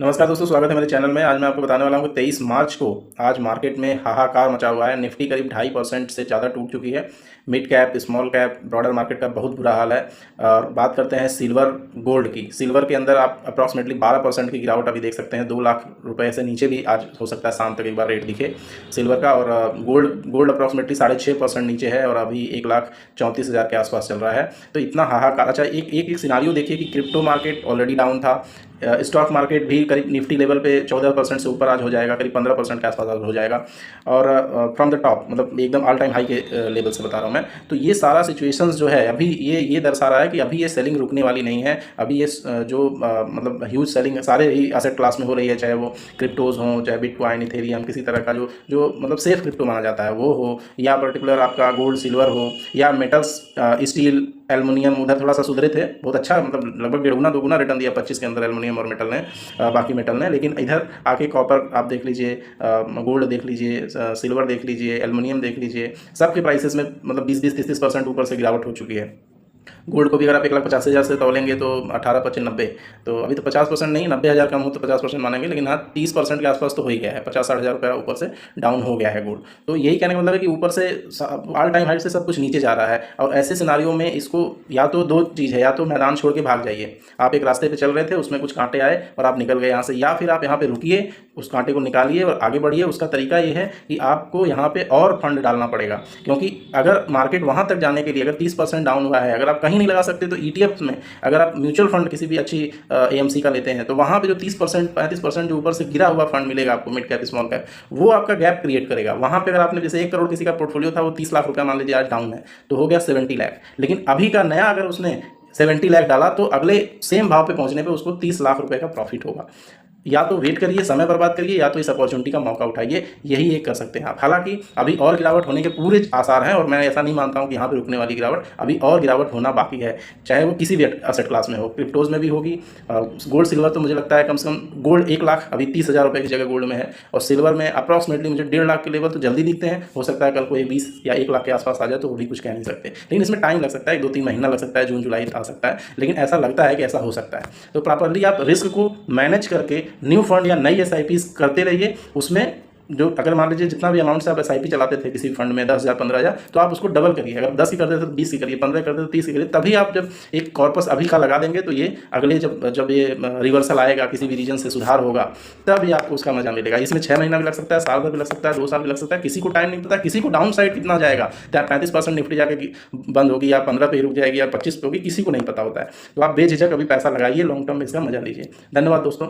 नमस्कार दोस्तों, स्वागत है मेरे चैनल में। आज मैं आपको बताने वाला हूँ कि 23 मार्च को आज मार्केट में हाहाकार मचा हुआ है। निफ्टी करीब 2.5% से ज़्यादा टूट चुकी है। Mid cap, small cap, broader market का बहुत बुरा हाल है। और बात करते हैं सिल्वर गोल्ड की। सिल्वर के अंदर आप अप्रॉक्सीमेटली 12% की गिरावट अभी देख सकते हैं। 2 लाख रुपए से नीचे भी आज हो सकता है शाम तक एक बार रेट दिखे सिल्वर का। और गोल्ड अप्रॉक्सीमेटली 6.5% नीचे है और अभी 1,34,000 के आसपास चल रहा है। तो इतना हाहाकार। अच्छा, एक सिनारियो देखिए कि क्रिप्टो मार्केट ऑलरेडी डाउन था। स्टॉक मार्केट भी करीब निफ्टी लेवल पे 14% से ऊपर आज हो जाएगा, करीब 15% के आसपास आज हो जाएगा। और फ्रॉम द टॉप, मतलब एकदम ऑल टाइम हाई के लेवल से बता रहा हूँ मैं। तो ये सारा सिचुएशंस जो है अभी ये दर्शा रहा है कि अभी ये सेलिंग रुकने वाली नहीं है। अभी ये जो मतलब ह्यूज सेलिंग सारे ही एसेट क्लास में हो रही है, चाहे वो क्रिप्टोज हों, चाहे बिटकॉइन, इथेरियम, किसी तरह का जो मतलब सेफ क्रिप्टो माना जाता है वो हो, या पर्टिकुलर आपका गोल्ड सिल्वर हो, या मेटल्स, स्टील, एल्युमिनियम। उधर थोड़ा सा सुधरे थे, बहुत अच्छा, मतलब लगभग 1.5 गुना रिटर्न दिया 25 के अंदर एल्युमिनियम और मेटल ने, बाकी मेटल ने। लेकिन इधर आके कॉपर आप देख लीजिए, गोल्ड देख लीजिए, सिल्वर देख लीजिए, एल्युमिनियम देख लीजिए, सबके प्राइसेस में मतलब 20-20, 30-30% ऊपर से गिरावट हो चुकी है। गोल्ड को भी अगर आप 1,85,000 से तोलेंगे तो 18-25-90, तो अभी तो 50% नहीं, 90,000 कम हो तो 50% मानेंगे, लेकिन हाँ 30% के आसपास तो हो ही गया है। 50-60,000 रुपया ऊपर से डाउन हो गया है गोल्ड। तो यही कहने का मतलब है कि ऊपर से ऑल टाइम हाई से सब कुछ नीचे जा रहा है। और ऐसे सिनारियों में इसको या तो दो चीज़ है, या तो मैदान छोड़ के भाग जाइए। आप एक रास्ते पर चल रहे थे, उसमें कुछ कांटे आए और आप निकल गए यहाँ से, या फिर आप यहाँ पे रुकिए, उस कांटे को निकालिए और आगे बढ़िए। उसका तरीका ये है कि आपको यहाँ पे और फंड डालना पड़ेगा, क्योंकि अगर मार्केट वहाँ तक जाने के लिए अगर 30% डाउन हुआ है, अगर आप कहीं नहीं लगा सकते तो ETF में अगर आप म्यूचुअल फंड किसी भी अच्छी AMC का लेते हैं तो वहाँ पे जो 30% 35% जो ऊपर से गिरा हुआ फंड मिलेगा आपको, मिड कैप स्मॉल कैप, वो आपका गैप क्रिएट करेगा। वहाँ पे अगर आपने जैसे 1 करोड़ किसी का पोर्टफोलियो था, वो 30 लाख रुपया मान लीजिए आज डाउन है, तो हो गया 70 लाख। लेकिन अभी का नया अगर उसने 70 लाख डाला तो अगले सेम भाव पे पहुंचने पे उसको 30 लाख रुपए का प्रॉफिट होगा। या तो वेट करिए, समय बर्बाद करिए, या तो इस अपॉर्चुनिटी का मौका उठाइए। यही एक कर सकते हैं आप। हालांकि अभी और गिरावट होने के पूरे आसार हैं और मैं ऐसा नहीं मानता हूं कि यहाँ पे रुकने वाली गिरावट, अभी और गिरावट होना बाकी है, चाहे वो किसी भी एसेट क्लास में हो। क्रिप्टोज में भी होगी। गोल्ड सिल्वर तो मुझे लगता है कम से कम गोल्ड 1 लाख अभी 30,000 रुपये की जगह गोल्ड में है, और सिल्वर में अप्रॉक्सीमेटली मुझे 1.5 लाख के लेवल तो जल्दी दिखते हैं। हो सकता है कल को 20 या 1 लाख के आसपास आ जाए, तो वो भी कुछ कह नहीं सकते, लेकिन इसमें टाइम लग सकता है, 2-3 महीना लग सकता है, जून जुलाई आ सकता है, लेकिन ऐसा लगता है कि ऐसा हो सकता है। तो प्रॉपरली आप रिस्क को मैनेज करके न्यू फंड या नई SIPs करते रहिए। उसमें जो अगर मान लीजिए जितना भी अमाउंट से आप SIP चलाते थे किसी फंड में 10,000 15,000, तो आप उसको डबल करिए। अगर 10 की करते थे तो 20 की करिए, 15 करते तो 30 की करिए। तभी आप जब एक कॉर्पस अभी का लगा देंगे तो ये अगले जब ये रिवर्सल आएगा, किसी भी रीजन से सुधार होगा, तभी आपको उसका मजा मिलेगा। इसमें 6 महीना भी लग सकता है, साल भर भी लग सकता है, 2 साल भी लग सकता है, किसी को टाइम नहीं पता। किसी को डाउन साइड कितना जाएगा, 35% निफ्टी जाके बंद होगी, या 15 पे रुक जाएगी, या 25 पे होगी, किसी को नहीं पता होता है। तो आप बेझिझक अभी पैसा लगाइए, लॉन्ग टर्म में इसका मजा लीजिए। धन्यवाद दोस्तों।